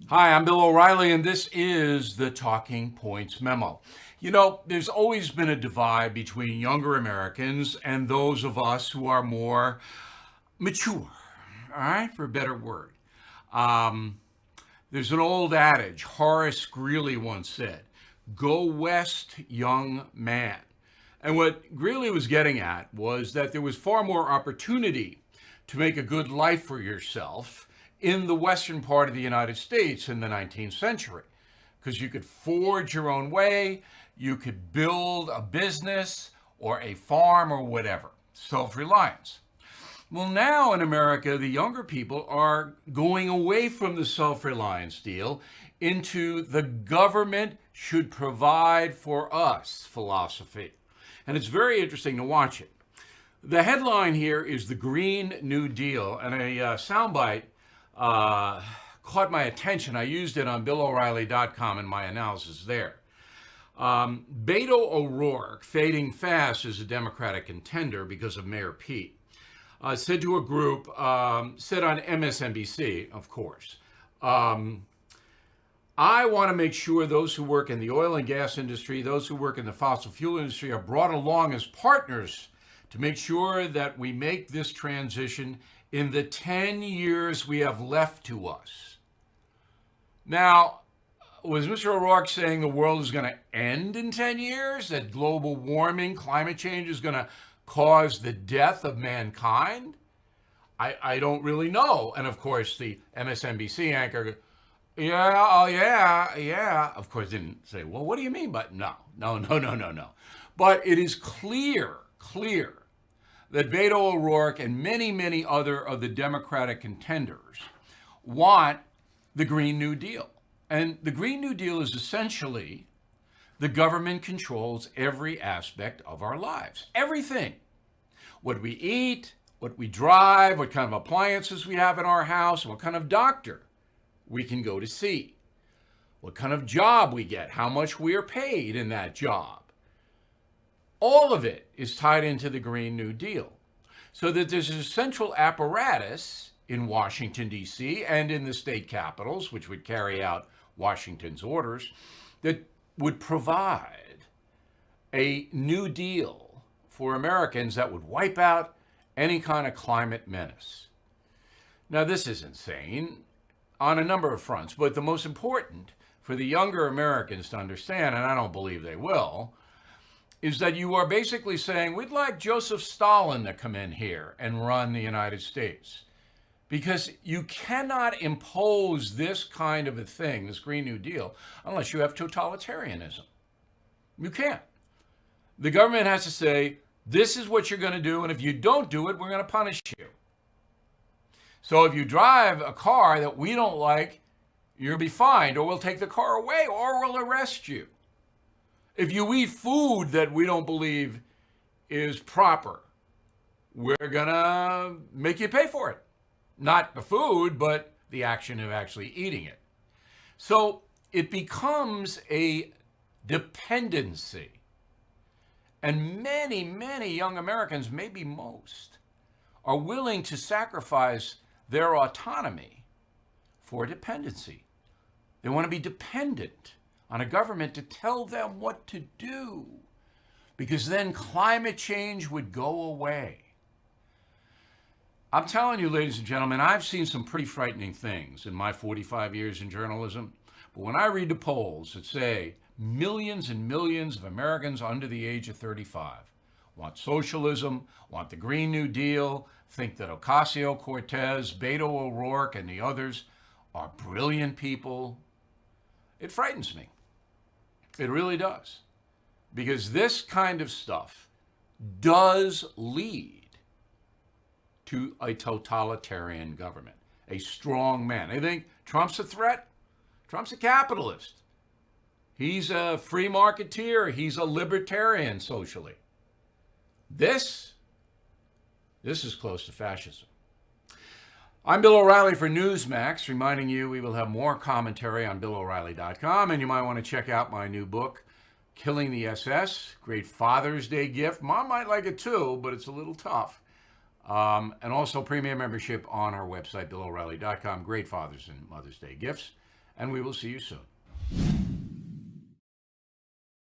Hi, I'm Bill O'Reilly, and this is the Talking Points Memo. You know, there's always been a divide between younger Americans and those of us who are more mature, all right, for a better word. Um, there's an old adage, Horace Greeley once said, go west, young man. And what Greeley was getting at was that there was far more opportunity to make a good life for yourself in the western part of the United States in the 19th century. Because you could forge your own way, you could build a business or a farm or whatever. Self reliance. Well, now in America, the younger people are going away from the self reliance deal into the government should provide for us philosophy. And it's very interesting to watch it. The headline here is the Green New Deal, and a soundbite caught my attention. I used it on BillO'Reilly.com in my analysis there. Beto O'Rourke, fading fast as a Democratic contender because of Mayor Pete, said to a group, said on MSNBC, of course, I want to make sure those who work in the oil and gas industry, those who work in the fossil fuel industry are brought along as partners to make sure that we make this transition in the 10 years we have left to us. Now, was Mr. O'Rourke saying the world is going to end in 10 years? That global warming, climate change is going to cause the death of mankind? I don't really know. And of course, the MSNBC anchor, yeah, oh yeah. Of course, didn't say, well, what do you mean? But no. But it is clear that Beto O'Rourke and many other of the Democratic contenders want the Green New Deal. And the Green New Deal is essentially the government controls every aspect of our lives. Everything. What we eat, what we drive, what kind of appliances we have in our house, what kind of doctor we can go to see, what kind of job we get, how much we are paid in that job. All of it is tied into the Green New Deal. So that there's a central apparatus in Washington, D.C., and in the state capitals, which would carry out Washington's orders, that would provide a new deal for Americans that would wipe out any kind of climate menace. Now, this is insane on a number of fronts, but the most important for the younger Americans to understand, and I don't believe they will, is that you are basically saying, we'd like Joseph Stalin to come in here and run the United States. Because you cannot impose this kind of a thing, this Green New Deal, unless you have totalitarianism. You can't. The government has to say, this is what you're going to do, and if you don't do it, we're going to punish you. So if you drive a car that we don't like, you'll be fined, or we'll take the car away, or we'll arrest you. If you eat food that we don't believe is proper, we're going to make you pay for it. Not the food, but the action of actually eating it. So it becomes a dependency. And many young Americans, maybe most, are willing to sacrifice their autonomy for dependency. They want to be dependent on a government to tell them what to do, because then climate change would go away. I'm telling you, ladies and gentlemen, I've seen some pretty frightening things in my 45 years in journalism. But when I read the polls that say millions and millions of Americans under the age of 35 want socialism, want the Green New Deal, think that Ocasio-Cortez, Beto O'Rourke, and the others are brilliant people, it frightens me. It really does. Because this kind of stuff does lead to a totalitarian government, a strong man. They think Trump's a threat. Trump's a capitalist. He's a free marketeer. He's a libertarian socially. This is close to fascism. I'm Bill O'Reilly for Newsmax, reminding you we will have more commentary on BillO'Reilly.com, and you might want to check out my new book, Killing the SS, great Father's Day gift. Mom might like it too, but it's a little tough. And also premium membership on our website, BillO'Reilly.com. Great Father's and Mother's Day gifts. and we will see you soon.